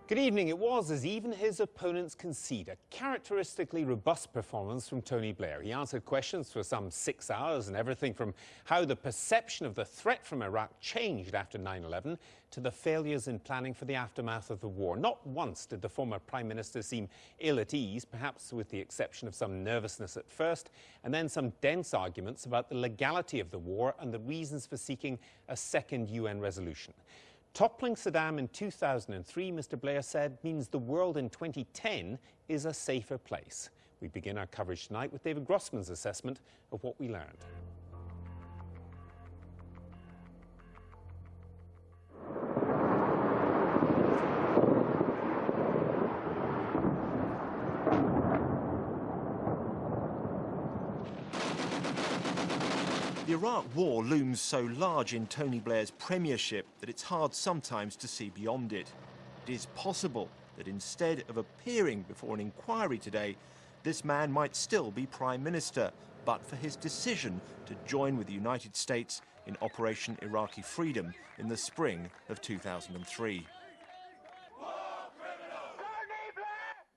Good evening. It was, as even his opponents concede, a characteristically robust performance from Tony Blair. He answered questions for some 6 hours, and everything from how the perception of the threat from Iraq changed after 9/11 to the failures in planning for the aftermath of the war. Not once did the former Prime Minister seem ill at ease, perhaps with the exception of some nervousness at first, and then some dense arguments about the legality of the war and the reasons for seeking a second UN resolution. Toppling Saddam in 2003, Mr. Blair said, means the world in 2010 is a safer place. We begin our coverage tonight with David Grossman's assessment of what we learned. The Iraq War looms so large in Tony Blair's premiership that it's hard sometimes to see beyond it. It is possible that instead of appearing before an inquiry today, this man might still be Prime Minister, but for his decision to join with the United States in Operation Iraqi Freedom in the spring of 2003.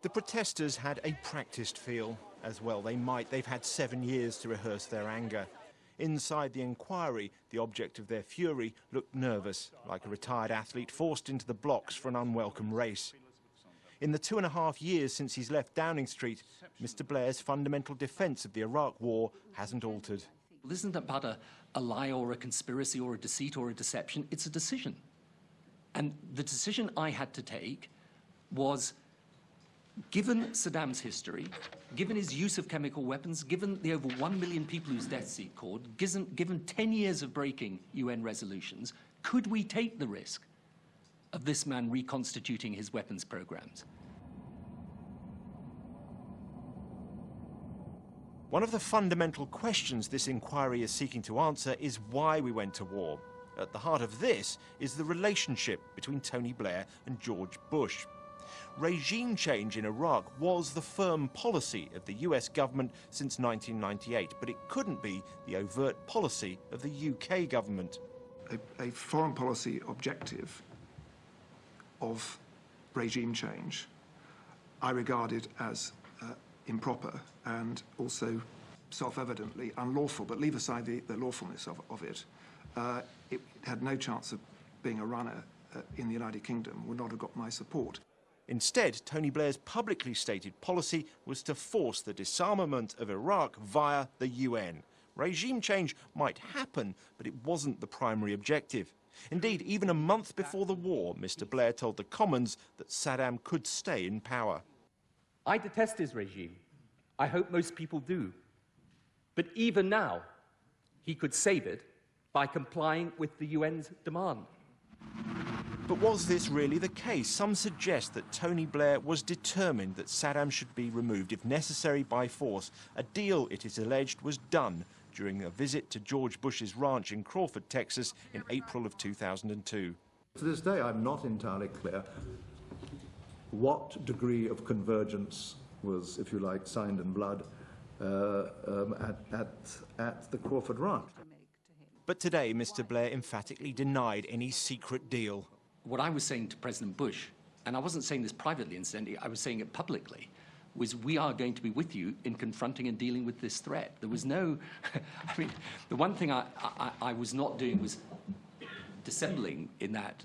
The protesters had a practiced feel, as well they might. They've had 7 years to rehearse their anger. Inside the inquiry, the object of their fury looked nervous, like a retired athlete forced into the blocks for an unwelcome race. In the 2.5 years since he's left Downing Street, Mr. Blair's fundamental defence of the Iraq War hasn't altered. This isn't about a lie or a conspiracy or a deceit or a deception. It's a decision. And the decision I had to take was, given Saddam's history, given his use of chemical weapons, given the over 1 million people whose deaths he caused, given 10 years of breaking UN resolutions, could we take the risk of this man reconstituting his weapons programs? One of the fundamental questions this inquiry is seeking to answer is why we went to war. At the heart of this is the relationship between Tony Blair and George Bush. Regime change in Iraq was the firm policy of the US government since 1998, but it couldn't be the overt policy of the UK government. A foreign policy objective of regime change I regarded as improper and also self-evidently unlawful, but leave aside the lawfulness of it. It had no chance of being a runner in the United Kingdom, would not have got my support. Instead, Tony Blair's publicly stated policy was to force the disarmament of Iraq via the UN. Regime change might happen, but it wasn't the primary objective. Indeed, even a month before the war, Mr. Blair told the Commons that Saddam could stay in power. I detest his regime. I hope most people do. But even now, he could save it by complying with the UN's demand. But was this really the case? Some suggest that Tony Blair was determined that Saddam should be removed, if necessary by force. A deal, it is alleged, was done during a visit to George Bush's ranch in Crawford, Texas in April of 2002. To this day, I'm not entirely clear what degree of convergence was, if you like, signed in blood at the Crawford ranch. But today, Mr. Blair emphatically denied any secret deal. What I was saying to President Bush, and I wasn't saying this privately, incidentally, I was saying it publicly, was we are going to be with you in confronting and dealing with this threat. There was no, I mean, the one thing I was not doing was dissembling in that.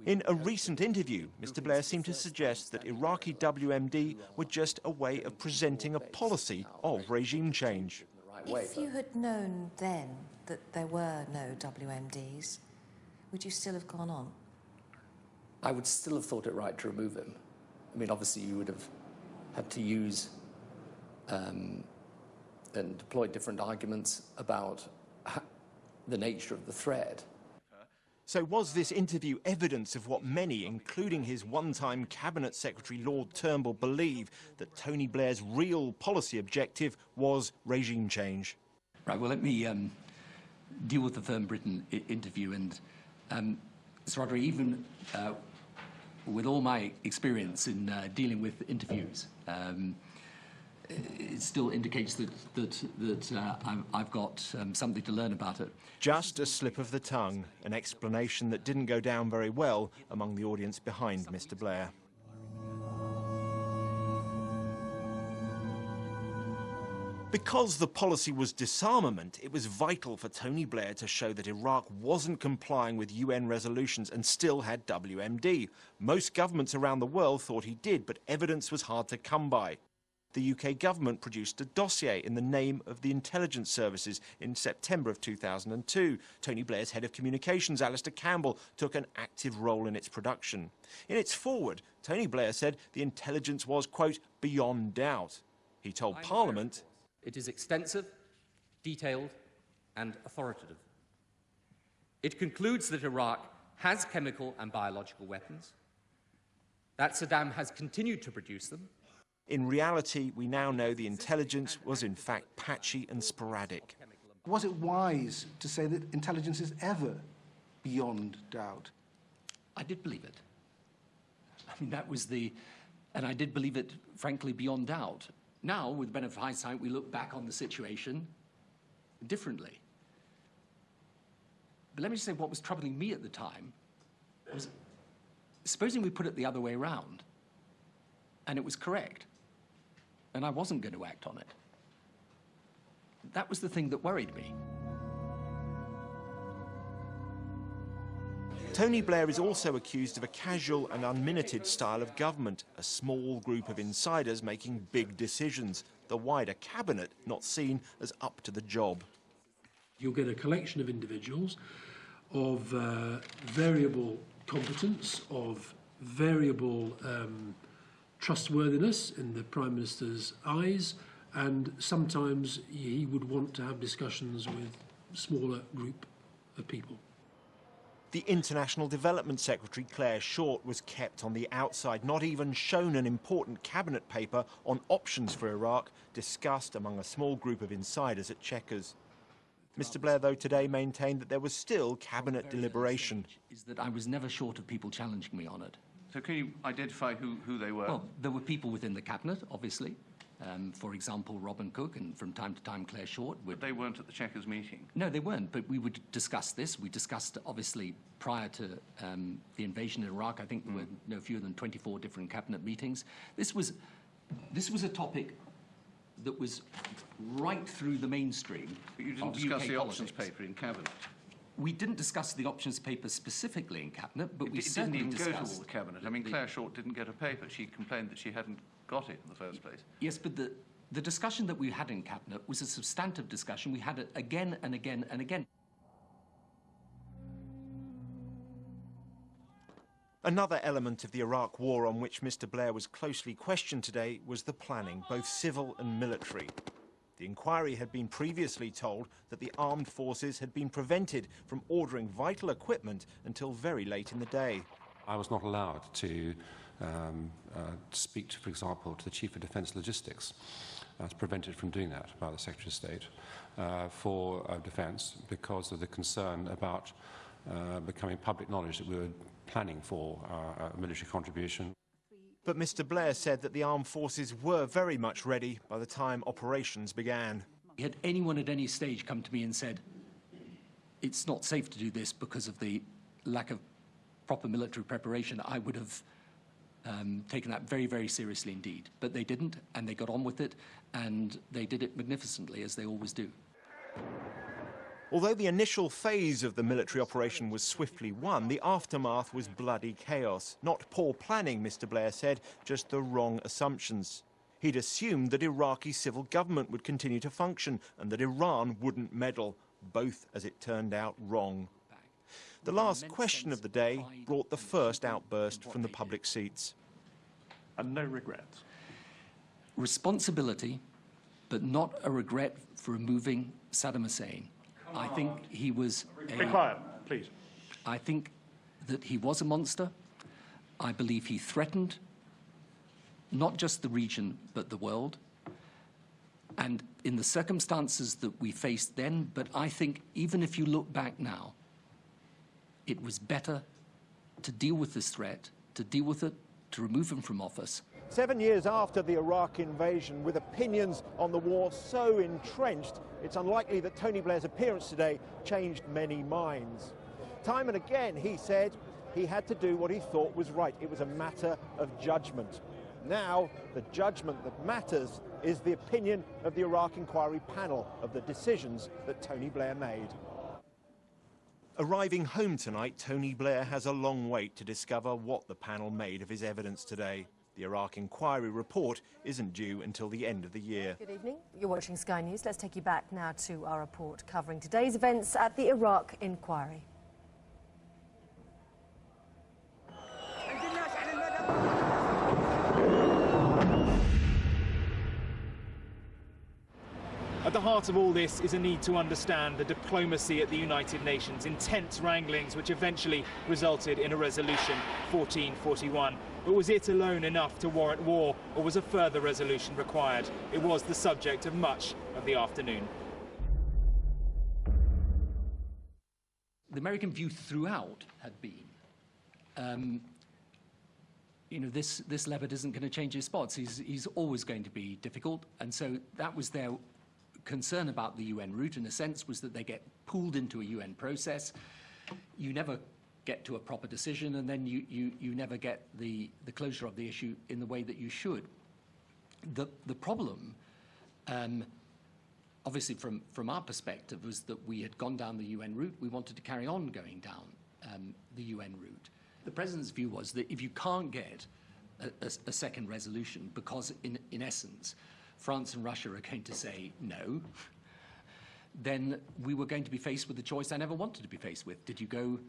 In a recent interview, Mr. Blair seemed to suggest that Iraqi WMD were just a way of presenting a policy of regime change. If you had known then that there were no WMDs, would you still have gone on? I would still have thought it right to remove him. I mean, obviously you would have had to use and deploy different arguments about the nature of the threat. So was this interview evidence of what many, including his one-time Cabinet Secretary Lord Turnbull, believe, that Tony Blair's real policy objective was regime change? Right, well, let me deal with the Firm Britain interview. And Mr. Rodri, even with all my experience in dealing with interviews, it still indicates that I've got something to learn about it. Just a slip of the tongue, an explanation that didn't go down very well among the audience behind Mr. Blair. Because the policy was disarmament, it was vital for Tony Blair to show that Iraq wasn't complying with UN resolutions and still had WMD. Most governments around the world thought he did, but evidence was hard to come by. The UK government produced a dossier in the name of the intelligence services in September of 2002. Tony Blair's head of communications, Alistair Campbell, took an active role in its production. In its foreword, Tony Blair said the intelligence was, quote, beyond doubt. He told Parliament, "It is extensive, detailed, and authoritative. It concludes that Iraq has chemical and biological weapons, that Saddam has continued to produce them." In reality, we now know the intelligence was in fact patchy and sporadic. Was it wise to say that intelligence is ever beyond doubt? I did believe it. I mean, that was the... And I did believe it, frankly, beyond doubt. Now, with the benefit of hindsight, we look back on the situation differently. But let me just say what was troubling me at the time was, supposing we put it the other way around, and it was correct, and I wasn't going to act on it. That was the thing that worried me. Tony Blair is also accused of a casual and unminuted style of government, a small group of insiders making big decisions, the wider cabinet not seen as up to the job. You'll get a collection of individuals of variable competence, of variable trustworthiness in the Prime Minister's eyes, and sometimes he would want to have discussions with a smaller group of people. The International Development Secretary, Claire Short, was kept on the outside, not even shown an important cabinet paper on options for Iraq, discussed among a small group of insiders at Chequers. Mr. Blair, though, today maintained that there was still cabinet deliberation. Is that I was never short of people challenging me on it. So can you identify who they were? Well, there were people within the cabinet, obviously. For example, Robin Cook and from time to time Claire Short. But they weren't at the Chequers meeting? No, they weren't, but we would discuss this. We discussed, obviously, prior to the invasion of Iraq, I think there were no fewer than 24 different cabinet meetings. This was a topic that was right through the mainstream. But you didn't discuss the options paper in cabinet? We didn't discuss the options paper specifically in cabinet, but we certainly didn't discussed... go to all the cabinet. I mean, Claire Short didn't get a paper. She complained that she hadn't got it in the first place. Yes, but the discussion that we had in cabinet was a substantive discussion. We had it again and again and again. Another element of the Iraq war on which Mr. Blair was closely questioned today was the planning, both civil and military. The inquiry had been previously told that the armed forces had been prevented from ordering vital equipment until very late in the day. I was not allowed to speak, for example, to the Chief of Defence Logistics. I was prevented from doing that by the Secretary of State for Defence because of the concern about becoming public knowledge that we were planning for a military contribution. But Mr. Blair said that the armed forces were very much ready by the time operations began. Had anyone at any stage come to me and said, it's not safe to do this because of the lack of proper military preparation, I would have taken that very, very seriously indeed. But they didn't, and they got on with it, and they did it magnificently, as they always do. Although the initial phase of the military operation was swiftly won, the aftermath was bloody chaos. Not poor planning, Mr. Blair said, just the wrong assumptions. He'd assumed that Iraqi civil government would continue to function and that Iran wouldn't meddle, both, as it turned out, wrong. The last question of the day brought the first outburst from the public seats. And no regrets? Responsibility, but not a regret for removing Saddam Hussein. I think he was Be quiet, please. I think that he was a monster. I believe he threatened not just the region, but the world. And in the circumstances that we faced then, but I think even if you look back now, it was better to deal with this threat, to deal with it, to remove him from office, 7 years after the Iraq invasion, with opinions on the war so entrenched, it's unlikely that Tony Blair's appearance today changed many minds. Time and again, he said he had to do what he thought was right. It was a matter of judgment. Now, the judgment that matters is the opinion of the Iraq Inquiry panel of the decisions that Tony Blair made. Arriving home tonight, Tony Blair has a long wait to discover what the panel made of his evidence today. The Iraq Inquiry report isn't due until the end of the year. Good evening. You're watching Sky News. Let's take you back now to our report covering today's events at the Iraq Inquiry. At the heart of all this is a need to understand the diplomacy at the United Nations, intense wranglings which eventually resulted in a resolution, 1441. But was it alone enough to warrant war, or was a further resolution required? It was the subject of much of the afternoon. The American view throughout had been, this Leopard isn't going to change his spots. He's always going to be difficult, and so that was their concern about the UN route, in a sense, was that they get pulled into a UN process. You never get to a proper decision, and then you never get the closure of the issue in the way that you should. The problem, obviously from our perspective, was that we had gone down the UN route. We wanted to carry on going down the UN route. The President's view was that if you can't get a second resolution, because in essence, France and Russia are going to say no, then we were going to be faced with the choice I never wanted to be faced with. Did you go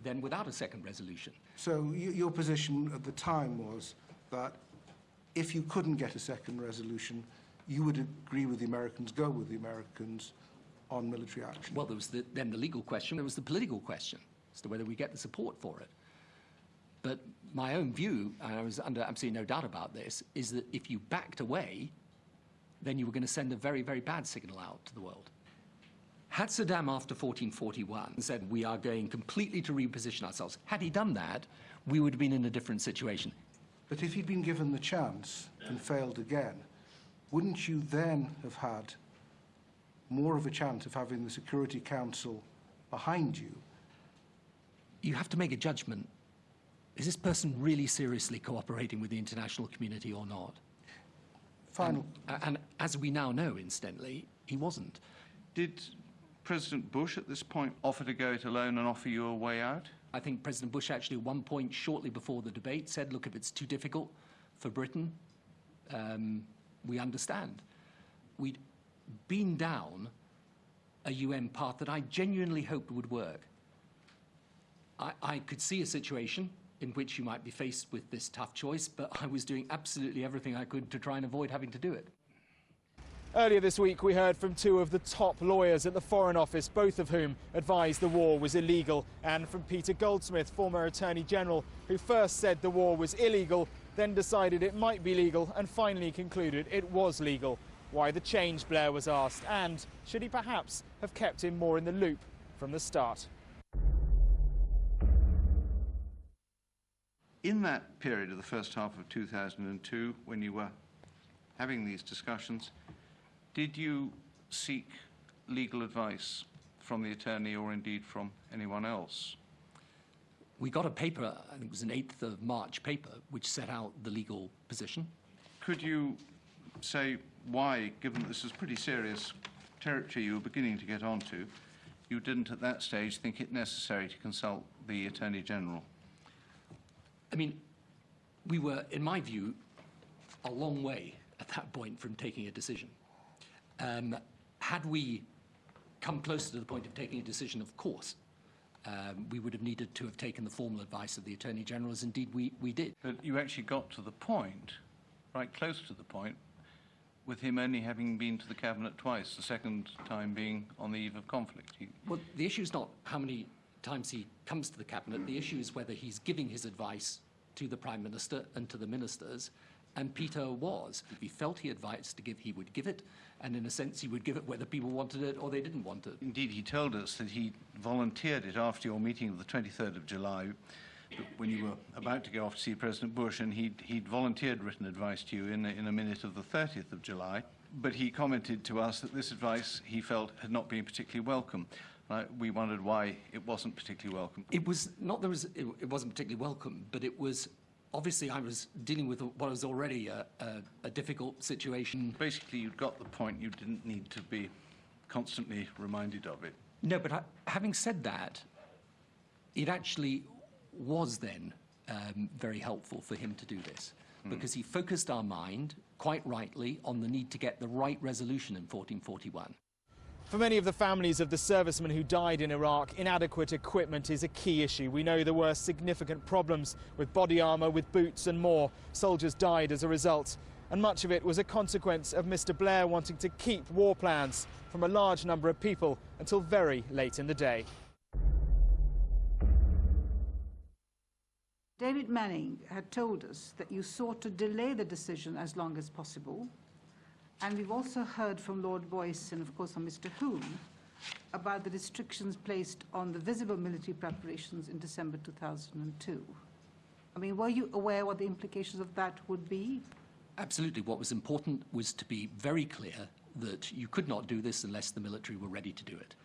then without a second resolution? So your position at the time was that if you couldn't get a second resolution, you would agree with the Americans, go with the Americans on military action? Well, there was then the legal question. There was the political question as to whether we get the support for it. But my own view, and I was under absolutely no doubt about this, is that if you backed away, then you were going to send a very, very bad signal out to the world. Had Saddam, after 1441, said, we are going completely to reposition ourselves, had he done that, we would have been in a different situation. But if he'd been given the chance and failed again, wouldn't you then have had more of a chance of having the Security Council behind you? You have to make a judgment. Is this person really seriously cooperating with the international community or not? Final. And as we now know, incidentally, he wasn't. Did President Bush at this point offer to go it alone and offer you a way out? I think President Bush actually at one point shortly before the debate said, look, if it's too difficult for Britain, we understand. We'd been down a UN path that I genuinely hoped would work. I could see a situation in which you might be faced with this tough choice, but I was doing absolutely everything I could to try and avoid having to do it. Earlier this week, we heard from two of the top lawyers at the Foreign Office, both of whom advised the war was illegal, and from Peter Goldsmith, former Attorney General, who first said the war was illegal, then decided it might be legal, and finally concluded it was legal. Why the change, Blair was asked, and should he perhaps have kept him more in the loop from the start? In that period of the first half of 2002, when you were having these discussions, did you seek legal advice from the attorney or indeed from anyone else? We got a paper, I think it was an 8th of March paper, which set out the legal position. Could you say why, given that this is pretty serious territory you were beginning to get onto, you didn't at that stage think it necessary to consult the Attorney General? I mean, we were, in my view, a long way at that point from taking a decision. Had we come closer to the point of taking a decision, of course, we would have needed to have taken the formal advice of the Attorney General, as indeed we did. But you actually got to the point, right close to the point, with him only having been to the Cabinet twice, the second time being on the eve of conflict. Well, the issue is not how many times he comes to the Cabinet. The issue is whether he's giving his advice to the Prime Minister and to the ministers, and Peter was. If he felt he had advice to give, he would give it, and in a sense he would give it whether people wanted it or they didn't want it. Indeed, he told us that he volunteered it after your meeting of the 23rd of July when you were about to go off to see President Bush, and he'd volunteered written advice to you in a minute of the 30th of July, but he commented to us that this advice, he felt, had not been particularly welcome. We wondered why it wasn't particularly welcome. It was not that it wasn't particularly welcome, but it was, obviously I was dealing with what was already a difficult situation. Basically, you'd got the point, you didn't need to be constantly reminded of it. No, but having said that, it actually was then very helpful for him to do this, because he focused our mind, quite rightly, on the need to get the right resolution in 1441. For many of the families of the servicemen who died in Iraq, inadequate equipment is a key issue. We know there were significant problems with body armour, with boots and more. Soldiers died as a result. And much of it was a consequence of Mr. Blair wanting to keep war plans from a large number of people until very late in the day. David Manning had told us that you sought to delay the decision as long as possible. And we've also heard from Lord Boyce and, of course, from Mr. Hume about the restrictions placed on the visible military preparations in December 2002. I mean, were you aware what the implications of that would be? Absolutely. What was important was to be very clear that you could not do this unless the military were ready to do it.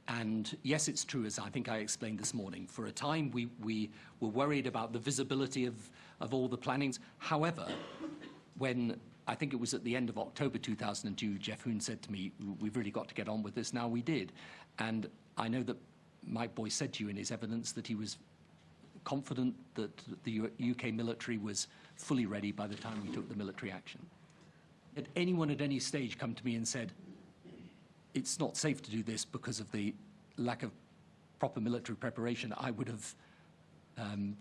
And yes, it's true, as I think I explained this morning, for a time we were worried about the visibility of all the plannings. However, when I think it was at the end of October 2002, Jeff Hoon said to me, we've really got to get on with this now. We did. And I know that Mike Boyce said to you in his evidence that he was confident that the UK military was fully ready by the time we took the military action. Had anyone at any stage come to me and said, it's not safe to do this because of the lack of proper military preparation, I would have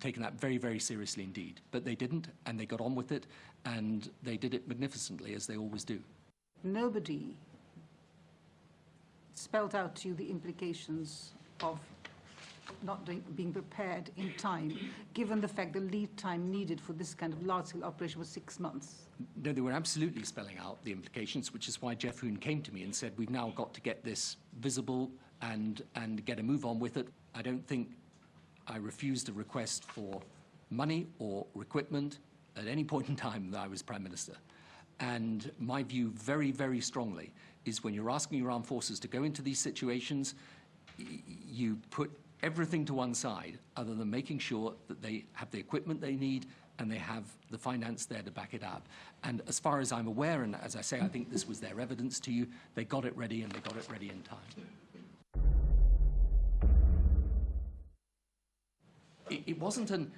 taken that very, very seriously indeed. But they didn't, and they got on with it, and they did it magnificently, as they always do. Nobody spelled out to you the implications of not being prepared in time, given the fact the lead time needed for this kind of large-scale operation was 6 months. No, they were absolutely spelling out the implications, which is why Jeff Hoon came to me and said, we've now got to get this visible and get a move on with it. I don't think I refused a request for money or equipment at any point in time that I was Prime Minister. And my view very, very strongly is when you're asking your armed forces to go into these situations, you put everything to one side other than making sure that they have the equipment they need and they have the finance there to back it up. And as far as I'm aware, and as I say, I think this was their evidence to you, they got it ready and they got it ready in time. It wasn't an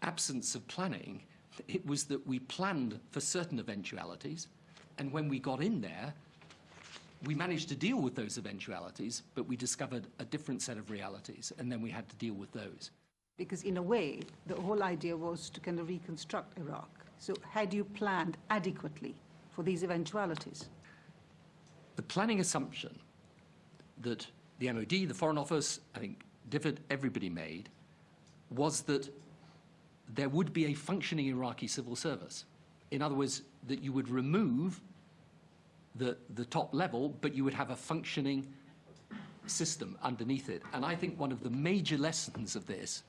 absence of planning. It was that we planned for certain eventualities, and when we got in there, we managed to deal with those eventualities, but we discovered a different set of realities, and then we had to deal with those. Because in a way, the whole idea was to kind of reconstruct Iraq. So had you planned adequately for these eventualities? The planning assumption that the MOD, the Foreign Office, I think DFID, everybody made, was that there would be a functioning Iraqi civil service. In other words, that you would remove the top level, but you would have a functioning system underneath it. And I think one of the major lessons of this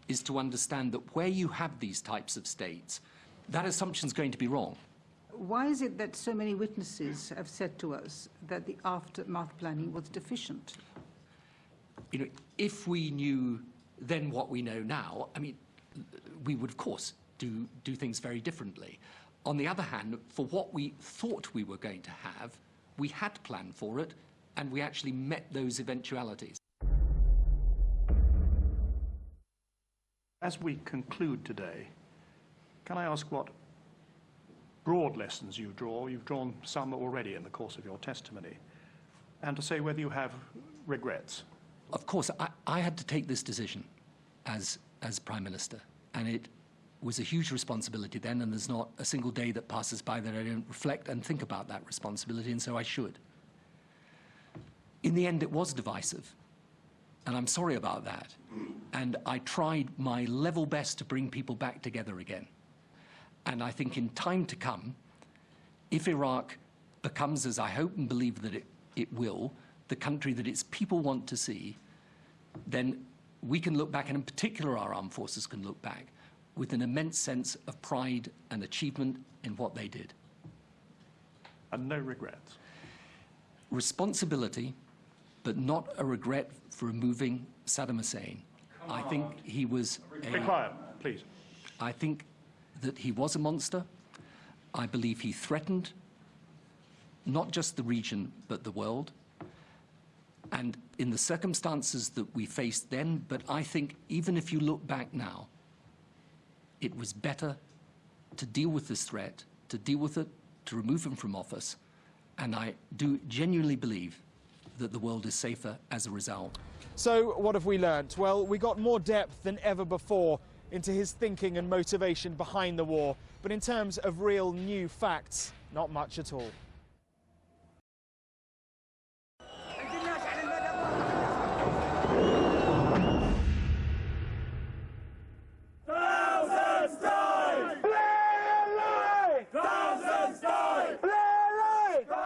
is to understand that where you have these types of states, that assumption is going to be wrong. Why is it that so many witnesses have said to us that the aftermath planning was deficient? You know, if we knew then what we know now, I mean, we would, of course, do things very differently. On the other hand, for what we thought we were going to have, we had planned for it, and we actually met those eventualities. As we conclude today, can I ask what broad lessons you draw? You've drawn some already in the course of your testimony, and to say whether you have regrets. Of course, I had to take this decision as Prime Minister, and it was a huge responsibility then, and there's not a single day that passes by that I don't reflect and think about that responsibility, and so I should. In the end, it was divisive, and I'm sorry about that. And I tried my level best to bring people back together again. And I think in time to come, if Iraq becomes, as I hope and believe that it will, the country that its people want to see, then we can look back, and in particular our armed forces can look back, with an immense sense of pride and achievement in what they did. And no regrets? Responsibility, but not a regret for removing Saddam Hussein. I think he was Be quiet, please. I think that he was a monster. I believe he threatened not just the region, but the world. And in the circumstances that we faced then, but I think even if you look back now, it was better to deal with this threat, to deal with it, to remove him from office. And I do genuinely believe that the world is safer as a result. So what have we learnt? Well, we got more depth than ever before into his thinking and motivation behind the war. But in terms of real new facts, not much at all.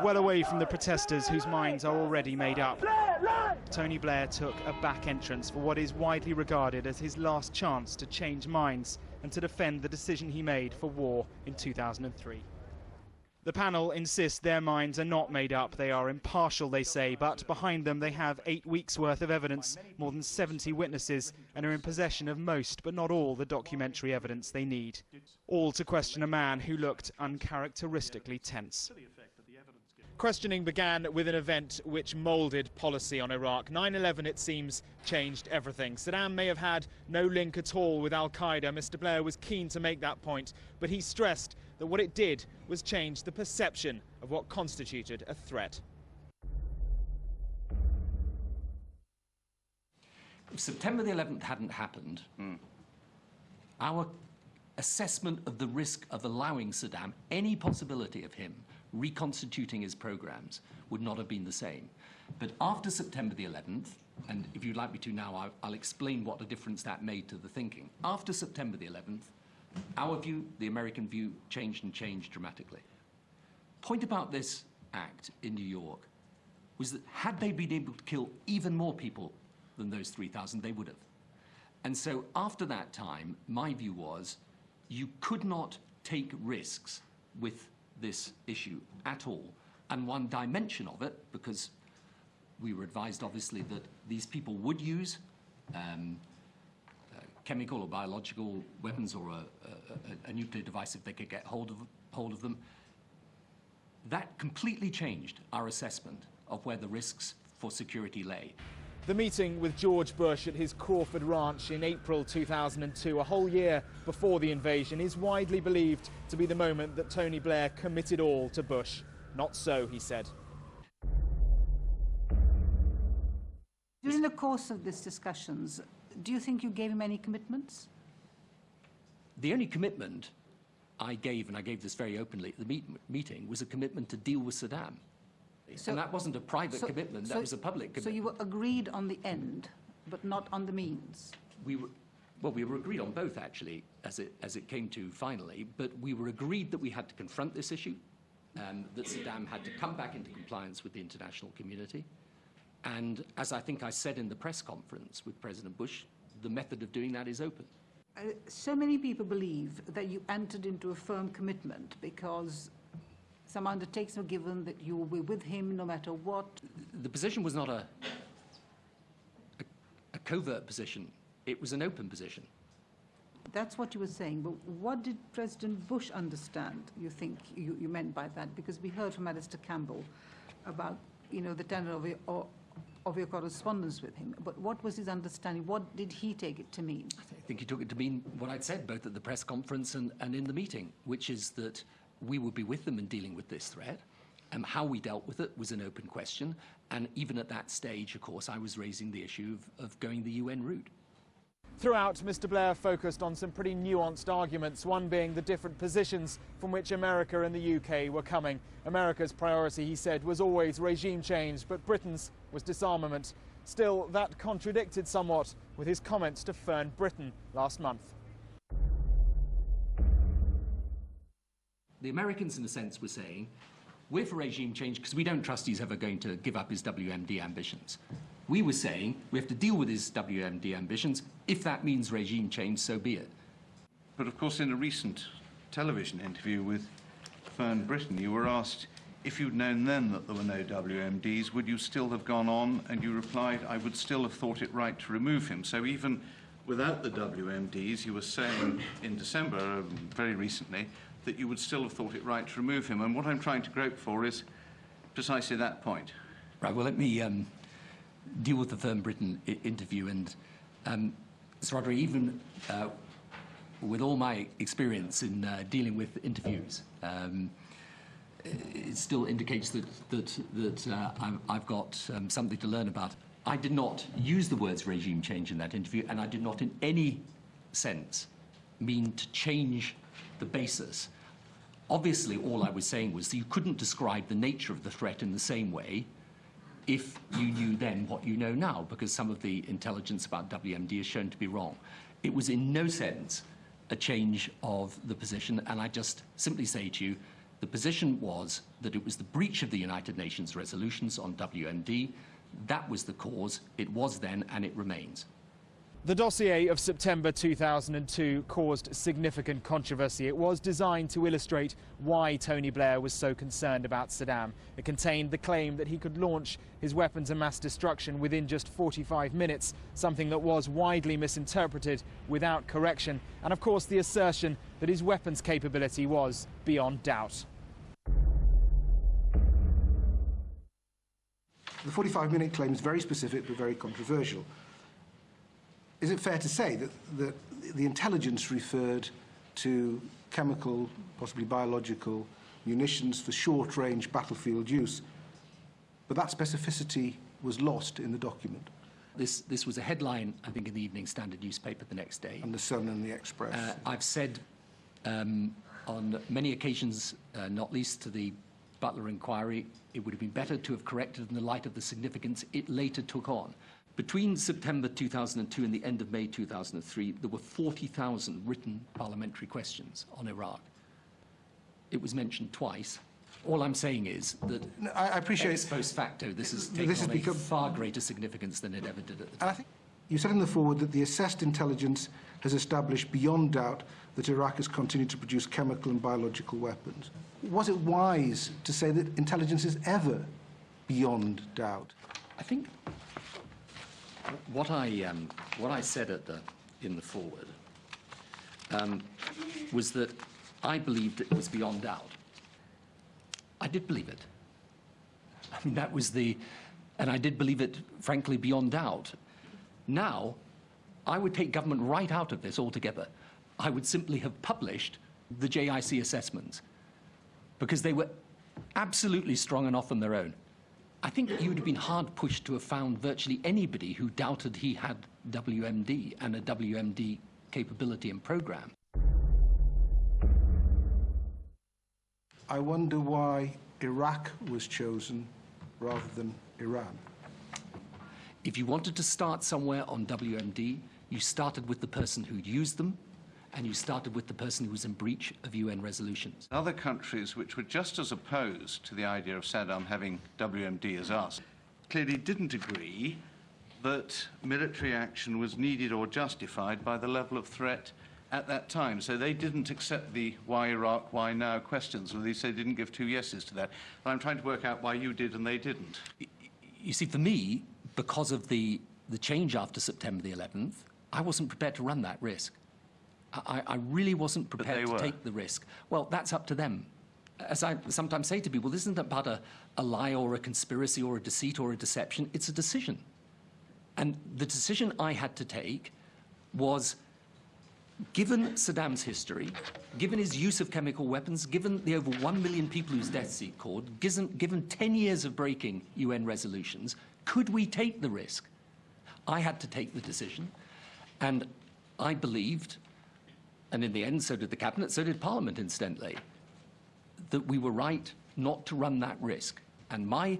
Well away from the protesters whose minds are already made up, Tony Blair took a back entrance for what is widely regarded as his last chance to change minds and to defend the decision he made for war in 2003. The panel insists their minds are not made up. They are impartial, they say, but behind them they have 8 weeks' worth of evidence, more than 70 witnesses, and are in possession of most, but not all, the documentary evidence they need. All to question a man who looked uncharacteristically tense. Questioning began with an event which moulded policy on Iraq. 9/11, it seems, changed everything. Saddam may have had no link at all with al-Qaeda. Mr. Blair was keen to make that point, but he stressed that what it did was change the perception of what constituted a threat. If September the 11th hadn't happened, our assessment of the risk of allowing Saddam any possibility of him reconstituting his programs would not have been the same. But after September the 11th, and if you'd like me to now, I'll explain what a difference that made to the thinking. After September the 11th, our view, the American view, changed and changed dramatically. Point about this act in New York was that had they been able to kill even more people than those 3,000, they would have. And so after that time, my view was you could not take risks with this issue at all. And one dimension of it, because we were advised obviously that these people would use chemical or biological weapons or a nuclear device if they could get hold of them, that completely changed our assessment of where the risks for security lay. The meeting with George Bush at his Crawford ranch in April 2002, a whole year before the invasion, is widely believed to be the moment that Tony Blair committed all to Bush. Not so, he said. During the course of these discussions, do you think you gave him any commitments? The only commitment I gave, and I gave this very openly at the meeting, was a commitment to deal with Saddam. And that wasn't a private commitment, that was a public commitment. So you were agreed on the end, but not on the means? We were agreed on both, actually, as it came to finally, but we were agreed that we had to confront this issue, that Saddam had to come back into compliance with the international community. And as I think I said in the press conference with President Bush, the method of doing that is open. So many people believe that you entered into a firm commitment because some undertakings were given that you will be with him no matter what. The position was not a covert position. It was an open position. That's what you were saying, but what did President Bush understand, you think, you meant by that? Because we heard from Alistair Campbell about, the tenor of your correspondence with him, but what was his understanding? What did he take it to mean? I think he took it to mean what I'd said, both at the press conference and in the meeting, which is that we would be with them in dealing with this threat. How we dealt with it was an open question, and even at that stage, of course, I was raising the issue of going the UN route. Throughout, Mr. Blair focused on some pretty nuanced arguments, one being the different positions from which America and the UK were coming. America's priority, he said, was always regime change, but Britain's was disarmament. Still, that contradicted somewhat with his comments to Fern Britain last month. The Americans, in a sense, were saying, we're for regime change because we don't trust he's ever going to give up his WMD ambitions. We were saying we have to deal with his WMD ambitions. If that means regime change, so be it. But of course, in a recent television interview with Fern Britton, you were asked if you'd known then that there were no WMDs, would you still have gone on? And you replied, I would still have thought it right to remove him. So even without the WMDs, you were saying in December, very recently, that you would still have thought it right to remove him. And what I'm trying to grope for is precisely that point. Right, well, let me deal with the Fern Britton interview. And, Sir Rodri, even with all my experience in dealing with interviews, it still indicates that I've got something to learn about. I did not use the words regime change in that interview, and I did not in any sense mean to change the basis. Obviously, all I was saying was that you couldn't describe the nature of the threat in the same way if you knew then what you know now, because some of the intelligence about WMD is shown to be wrong. It was in no sense a change of the position, and I just simply say to you, the position was that it was the breach of the United Nations resolutions on WMD. That was the cause. It was then, and it remains. The dossier of September 2002 caused significant controversy. It was designed to illustrate why Tony Blair was so concerned about Saddam. It contained the claim that he could launch his weapons of mass destruction within just 45 minutes, something that was widely misinterpreted without correction, and of course the assertion that his weapons capability was beyond doubt. The 45-minute claim is very specific but very controversial. Is it fair to say that the intelligence referred to chemical, possibly biological, munitions for short-range battlefield use, but that specificity was lost in the document? This was a headline, I think, in the Evening Standard newspaper the next day. And the Sun and the Express. I've said on many occasions, not least to the Butler Inquiry, it would have been better to have corrected in the light of the significance it later took on. Between September 2002 and the end of May 2003, there were 40,000 written parliamentary questions on Iraq. It was mentioned twice. All I'm saying is that I appreciate ex post facto, this has taken on a far greater significance than it ever did at the time. And I think you said in the foreword that the assessed intelligence has established beyond doubt that Iraq has continued to produce chemical and biological weapons. Was it wise to say that intelligence is ever beyond doubt? I think what I said in the foreword was that I believed it was beyond doubt. I did believe it. I mean, that was and I did believe it, frankly, beyond doubt. Now, I would take government right out of this altogether. I would simply have published the JIC assessments because they were absolutely strong enough on their own. I think you would have been hard pushed to have found virtually anybody who doubted he had WMD and a WMD capability and program. I wonder why Iraq was chosen rather than Iran. If you wanted to start somewhere on WMD, you started with the person who'd used them, and you started with the person who was in breach of UN resolutions. Other countries which were just as opposed to the idea of Saddam having WMD as us clearly didn't agree that military action was needed or justified by the level of threat at that time. So they didn't accept the why Iraq, why now questions, or they didn't give two yeses to that. And I'm trying to work out why you did and they didn't. You see, for me, because of the change after September the 11th, I wasn't prepared to run that risk. I really wasn't prepared to take the risk. Well, that's up to them. As I sometimes say to people, this isn't about a lie or a conspiracy or a deceit or a deception. It's a decision. And the decision I had to take was, given Saddam's history, given his use of chemical weapons, given the over 1 million people whose deaths he caused, given 10 years of breaking UN resolutions, could we take the risk? I had to take the decision. And I believed, and in the end, so did the Cabinet, so did Parliament, incidentally, that we were right not to run that risk. And my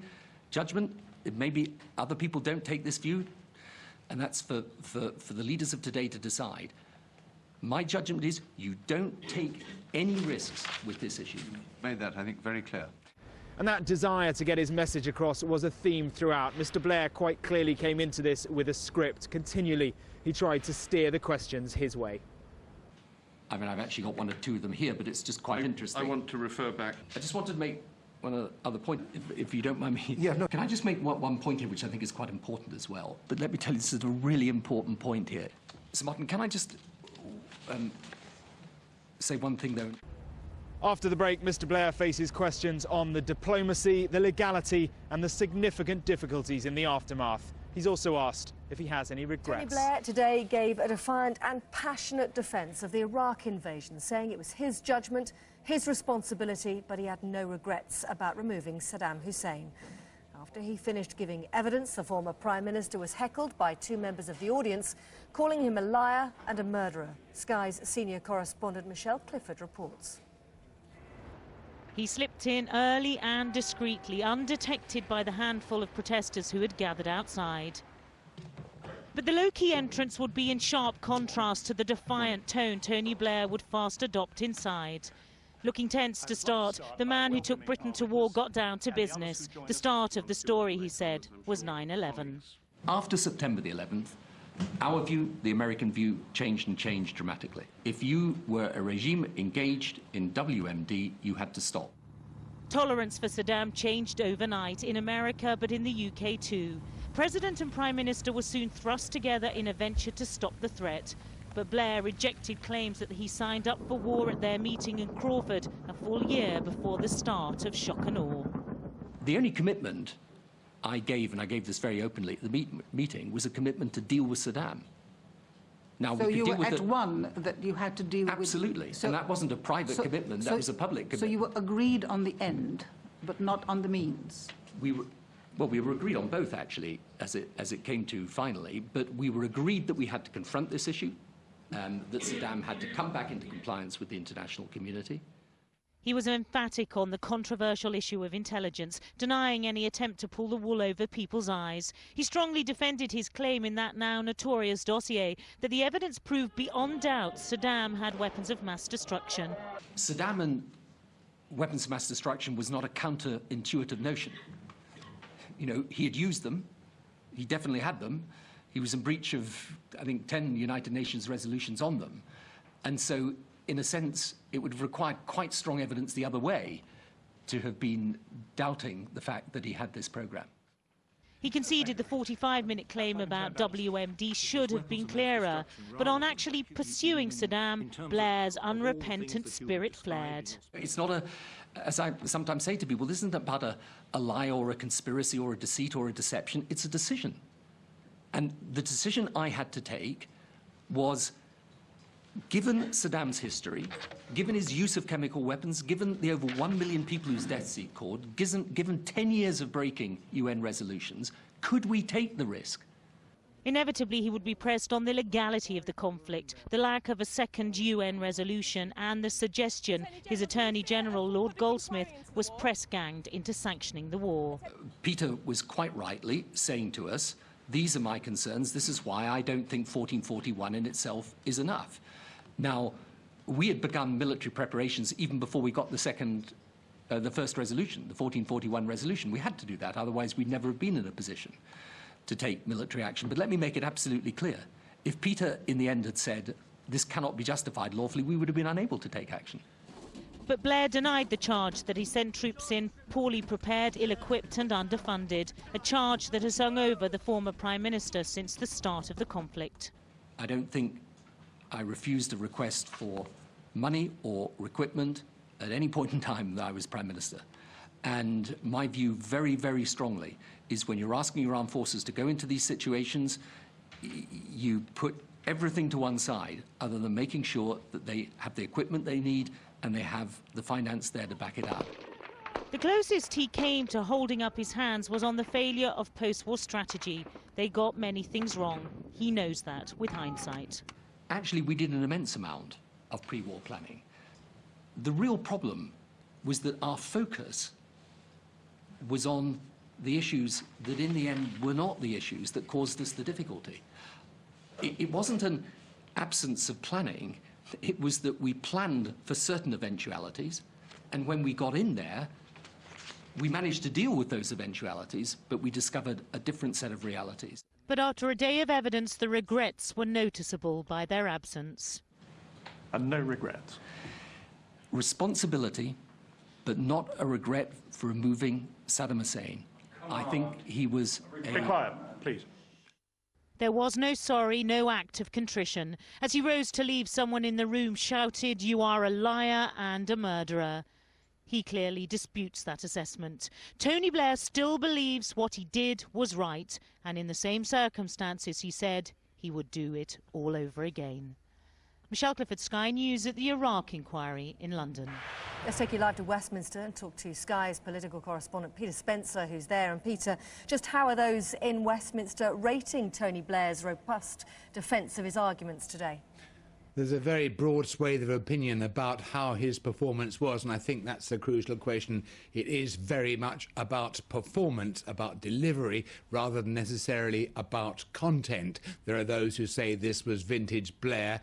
judgment, maybe other people don't take this view, and that's for the leaders of today to decide. My judgment is you don't take any risks with this issue. Made that, I think, very clear. And that desire to get his message across was a theme throughout. Mr. Blair quite clearly came into this with a script. Continually, he tried to steer the questions his way. I mean, I've actually got one or two of them here, but it's just quite interesting. I want to refer back. I just wanted to make one other point, if you don't mind me. Yeah, no. Can I just make one point here, which I think is quite important as well? But let me tell you, this is a really important point here. Sir Martin, can I just say one thing, though? After the break, Mr. Blair faces questions on the diplomacy, the legality and the significant difficulties in the aftermath. He's also asked if he has any regrets. Tony Blair today gave a defiant and passionate defence of the Iraq invasion, saying it was his judgment, his responsibility, but he had no regrets about removing Saddam Hussein. After he finished giving evidence, the former Prime Minister was heckled by two members of the audience, calling him a liar and a murderer. Sky's senior correspondent Michelle Clifford reports. He slipped in early and discreetly, undetected by the handful of protesters who had gathered outside. But the low-key entrance would be in sharp contrast to the defiant tone Tony Blair would fast adopt inside. Looking tense to start, the man who took Britain to war got down to business. The start of the story, he said, was 9/11. After September the 11th, our view, the American view, changed dramatically. If you were a regime engaged in WMD, you had to stop. Tolerance for Saddam changed overnight in America, but in the UK too. President and Prime Minister were soon thrust together in a venture to stop the threat. But Blair rejected claims that he signed up for war at their meeting in Crawford a full year before the start of shock and awe. The only commitment I gave, and I gave this very openly at the meeting, was a commitment to deal with Saddam. Now, so we you could deal were with at one that you had to deal with... Absolutely, and that wasn't a private commitment, that was a public commitment. So you were agreed on the end, but not on the means? We were agreed on both, actually, as it came to finally, but we were agreed that we had to confront this issue, that Saddam had to come back into compliance with the international community. He was emphatic on the controversial issue of intelligence, denying any attempt to pull the wool over people's eyes. He strongly defended his claim in that now notorious dossier that the evidence proved beyond doubt Saddam had weapons of mass destruction. Saddam and weapons of mass destruction was not a counterintuitive notion. You know, he had used them, he definitely had them. He was in breach of, I think, 10 United Nations resolutions on them. And so, in a sense, it would have required quite strong evidence the other way to have been doubting the fact that he had this program. He conceded the 45-minute claim about WMD should have been clearer, but on actually pursuing Saddam, Blair's unrepentant spirit flared. It's not as I sometimes say to people, this isn't about a lie or a conspiracy or a deceit or a deception, it's a decision. And the decision I had to take was, given Saddam's history, given his use of chemical weapons, given the over 1 million people whose deaths he caused, given 10 years of breaking UN resolutions, could we take the risk? Inevitably, he would be pressed on the legality of the conflict, the lack of a second UN resolution, and the suggestion his Attorney General, Lord Goldsmith, was press-ganged into sanctioning the war. Peter was quite rightly saying to us, these are my concerns, this is why I don't think 1441 in itself is enough. Now, we had begun military preparations even before we got the first resolution, the 1441 resolution. We had to do that, otherwise we'd never have been in a position to take military action. But let me make it absolutely clear. If Peter, in the end, had said, this cannot be justified lawfully, we would have been unable to take action. But Blair denied the charge that he sent troops in poorly prepared, ill-equipped and underfunded, a charge that has hung over the former Prime Minister since the start of the conflict. I don't think I refused a request for money or equipment at any point in time that I was Prime Minister. And my view very, very strongly is when you're asking your armed forces to go into these situations, you put everything to one side other than making sure that they have the equipment they need and they have the finance there to back it up. The closest he came to holding up his hands was on the failure of post-war strategy. They got many things wrong. He knows that with hindsight. Actually, we did an immense amount of pre-war planning. The real problem was that our focus was on the issues that in the end were not the issues that caused us the difficulty. It wasn't an absence of planning. It was that we planned for certain eventualities, and when we got in there, We managed to deal with those eventualities, but we discovered a different set of realities. But after a day of evidence, the regrets were noticeable by their absence. And no regrets? Responsibility, but not a regret for removing Saddam Hussein. I think he was Be quiet, please. There was no sorry, no act of contrition. As he rose to leave, someone in the room shouted, "You are a liar and a murderer." He clearly disputes that assessment. Tony Blair still believes what he did was right, and in the same circumstances, he said he would do it all over again. Michelle Clifford, Sky News at the Iraq Inquiry in London. Let's take you live to Westminster and talk to Sky's political correspondent Peter Spencer, who's there. And Peter, just how are those in Westminster rating Tony Blair's robust defence of his arguments today? There's a very broad swathe of opinion about how his performance was, and I think that's the crucial question. It is very much about performance, about delivery, rather than necessarily about content. There are those who say this was vintage Blair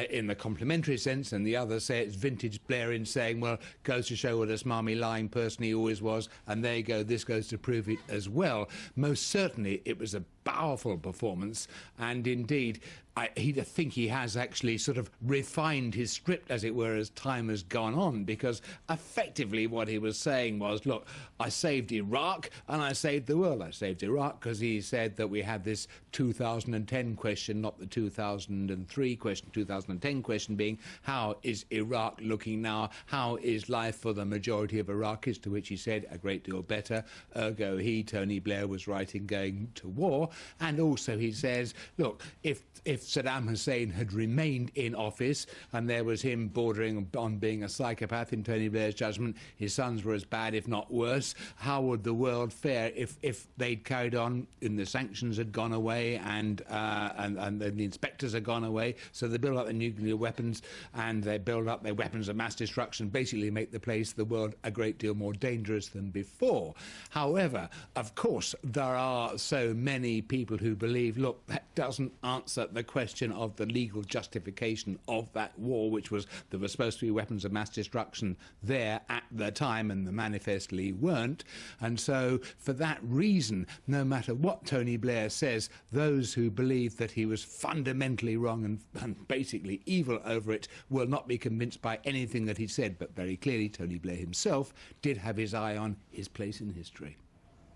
in the complimentary sense, and the others say it's vintage Blair in saying, well, goes to show what a smarmy, lying person he always was, and there you go, this goes to prove it as well. Most certainly it was a powerful performance, and indeed I think he has actually sort of refined his script, as it were, as time has gone on, because effectively what he was saying was, look, I saved Iraq and I saved the world. I saved Iraq because he said that we had this 2010 question, not the 2003 question, 2010 question being, how is Iraq looking now? How is life for the majority of Iraqis? To which he said, a great deal better. Ergo, Tony Blair, was right in going to war. And also he says, look, if Saddam Hussein had remained in office and there was him bordering on being a psychopath in Tony Blair's judgment, his sons were as bad, if not worse, how would the world fare if they'd carried on and the sanctions had gone away and the inspectors had gone away? So they build up their nuclear weapons and they build up their weapons of mass destruction, basically make the place, the world, a great deal more dangerous than before. However, of course, there are so many people who believe, look, that doesn't answer the question of the legal justification of that war, which was there were supposed to be weapons of mass destruction there at the time, and there manifestly weren't. And so, for that reason, no matter what Tony Blair says, those who believe that he was fundamentally wrong and basically evil over it will not be convinced by anything that he said. But very clearly, Tony Blair himself did have his eye on his place in history.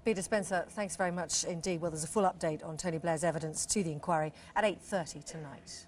Peter Spencer, thanks very much indeed. Well, there's a full update on Tony Blair's evidence to the inquiry at 8:30 tonight.